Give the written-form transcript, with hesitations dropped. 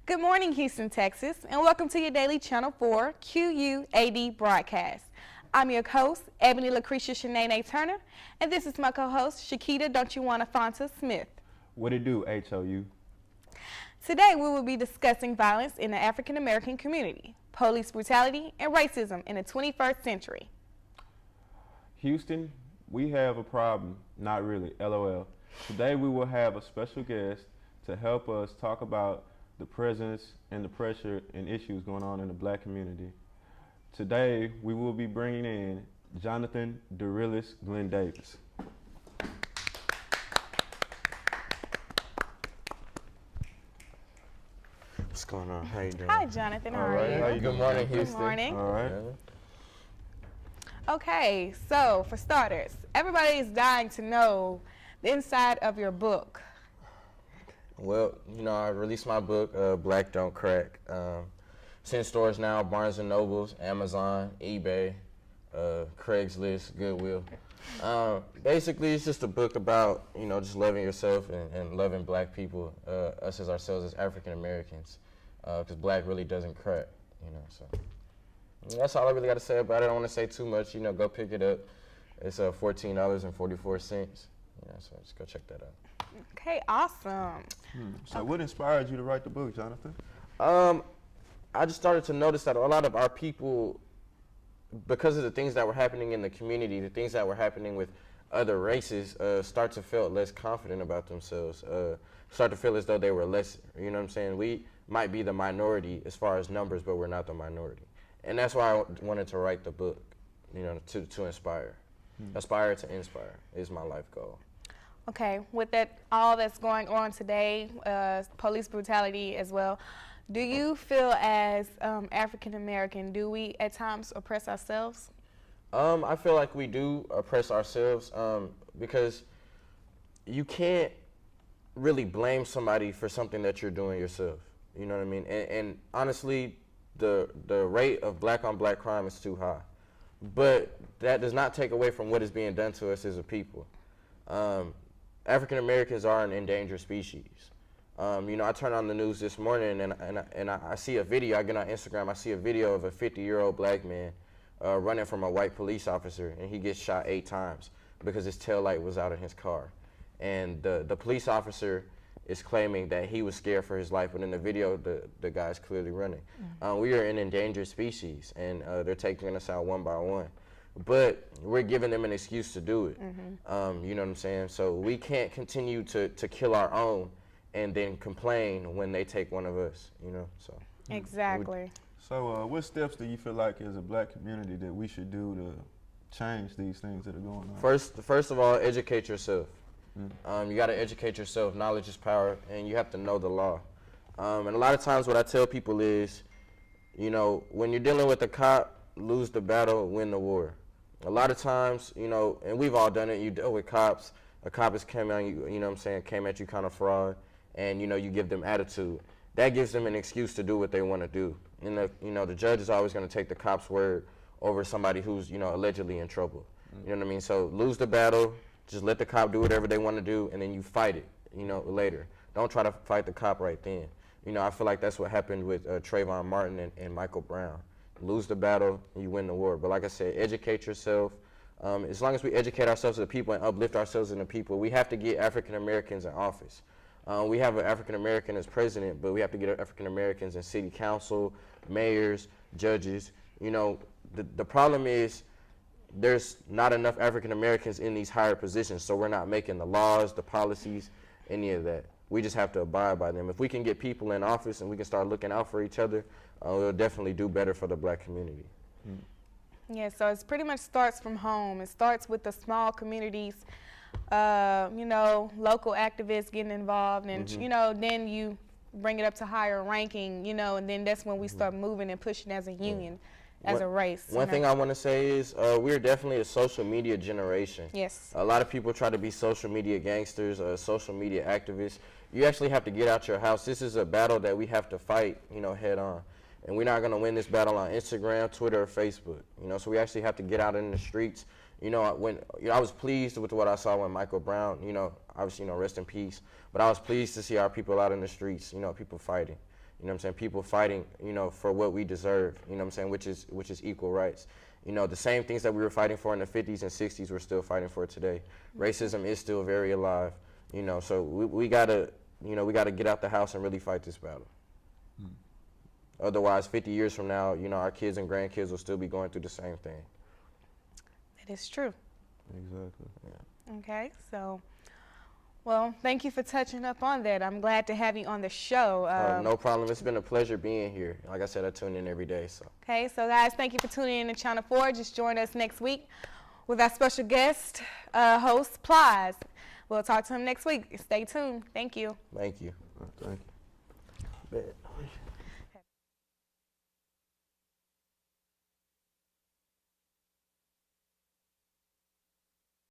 Good morning, Houston, Texas, and welcome to your daily Channel 4 QUAD broadcast. I'm your host, Ebony Lucretia Shanae Turner, and this is my co-host, Shakita Don't You Wanna Fonta Smith. What it do, HOU? Today, we will be discussing violence in the African American community, police brutality, and racism in the 21st century. Houston, we have a problem. Not really, LOL. Today, we will have a special guest to help us talk about the presence and the pressure and issues going on in the black community. Today, we will be bringing in Jonathan Dorillis Glenn Davis. What's going on? How you doing? Hi, Jonathan. How All are right, you? how you Good doing? morning, Good Houston. morning. All right. Okay, so for starters, everybody is dying to know the inside of your book. Well, I released my book, Black Don't Crack. It's in stores now, Barnes & Nobles, Amazon, eBay, Craigslist, Goodwill. Basically, it's just a book about, just loving yourself and loving black people, us as ourselves as African Americans, because black really doesn't crack, so. That's all I really got to say about it. I don't want to say too much, go pick it up. It's $14.44, so just go check that out. Okay, awesome. So what inspired you to write the book, Jonathan? I just started to notice that a lot of our people, because of the things that were happening in the community, the things that were happening with other races, start to feel less confident about themselves, start to feel as though they were less, you know what I'm saying? We might be the minority as far as numbers, but we're not the minority. And that's why I wanted to write the book, to inspire. Aspire to inspire is my life goal. Okay, with all that's going on today, police brutality as well, do you feel as African American, do we at times oppress ourselves? I feel like we do oppress ourselves because you can't really blame somebody for something that you're doing yourself. You know what I mean? And honestly, the rate of black on black crime is too high. But that does not take away from what is being done to us as a people. African Americans are an endangered species. I turned on the news this morning and I see a video. I get on Instagram, I see a video of a 50-year-old black man running from a white police officer, and he gets shot 8 times because his tail light was out in his car. And the police officer is claiming that he was scared for his life, but in the video, the guy's clearly running. We are an endangered species, and they're taking us out one by one. But we're giving them an excuse to do it. You know what I'm saying? So we can't continue to kill our own and then complain when they take one of us, so. Exactly. So what steps do you feel like as a black community that we should do to change these things that are going on? First of all, educate yourself. You got to educate yourself. Knowledge is power, and you have to know the law. And a lot of times what I tell people is, when you're dealing with a cop, lose the battle, win the war. A lot of times, and we've all done it, you deal with cops, a cop has came at you, came at you kind of fraud, and, you give them attitude. That gives them an excuse to do what they want to do. And, the judge is always going to take the cop's word over somebody who's, allegedly in trouble. You know what I mean? So lose the battle, just let the cop do whatever they want to do, and then you fight it, later. Don't try to fight the cop right then. I feel like that's what happened with Trayvon Martin and Michael Brown. Lose the battle, you win the war. But like I said, educate yourself. As long as we educate ourselves as a people and uplift ourselves as a people, we have to get African Americans in office. We have an African American as president, but we have to get African Americans in city council, mayors, judges. The problem is there's not enough African Americans in these higher positions, so we're not making the laws, the policies, any of that. We just have to abide by them. If we can get people in office and we can start looking out for each other, we'll definitely do better for the black community. Yeah, so it pretty much starts from home. It starts with the small communities, local activists getting involved, and, then you bring it up to higher ranking, and then that's when we start moving and pushing as a union, as a race. One thing I want to say is we're definitely a social media generation. Yes. A lot of people try to be social media gangsters, social media activists. You actually have to get out your house. This is a battle that we have to fight, head on. And we're not going to win this battle on Instagram, Twitter, or Facebook. So we actually have to get out in the streets. I was pleased with what I saw when Michael Brown, obviously, rest in peace. But I was pleased to see our people out in the streets, people fighting. You know what I'm saying? People fighting, you know, for what we deserve, you know what I'm saying, which is equal rights. You know, the same things that we were fighting for in the 50s and 60s, we're still fighting for today. Racism is still very alive, you know, so we gotta, you know, we gotta get out the house and really fight this battle. Otherwise, 50 years from now, you know, our kids and grandkids will still be going through the same thing. That is true. Exactly. Yeah. Okay, so, well, thank you for touching up on that. I'm glad to have you on the show. No problem. It's been a pleasure being here. Like I said, I tune in every day. So. Okay, so guys, thank you for tuning in to Channel 4. Just join us next week with our special guest host, Plies. We'll talk to him next week. Stay tuned. Thank you. Thank you. Thank you. Bet.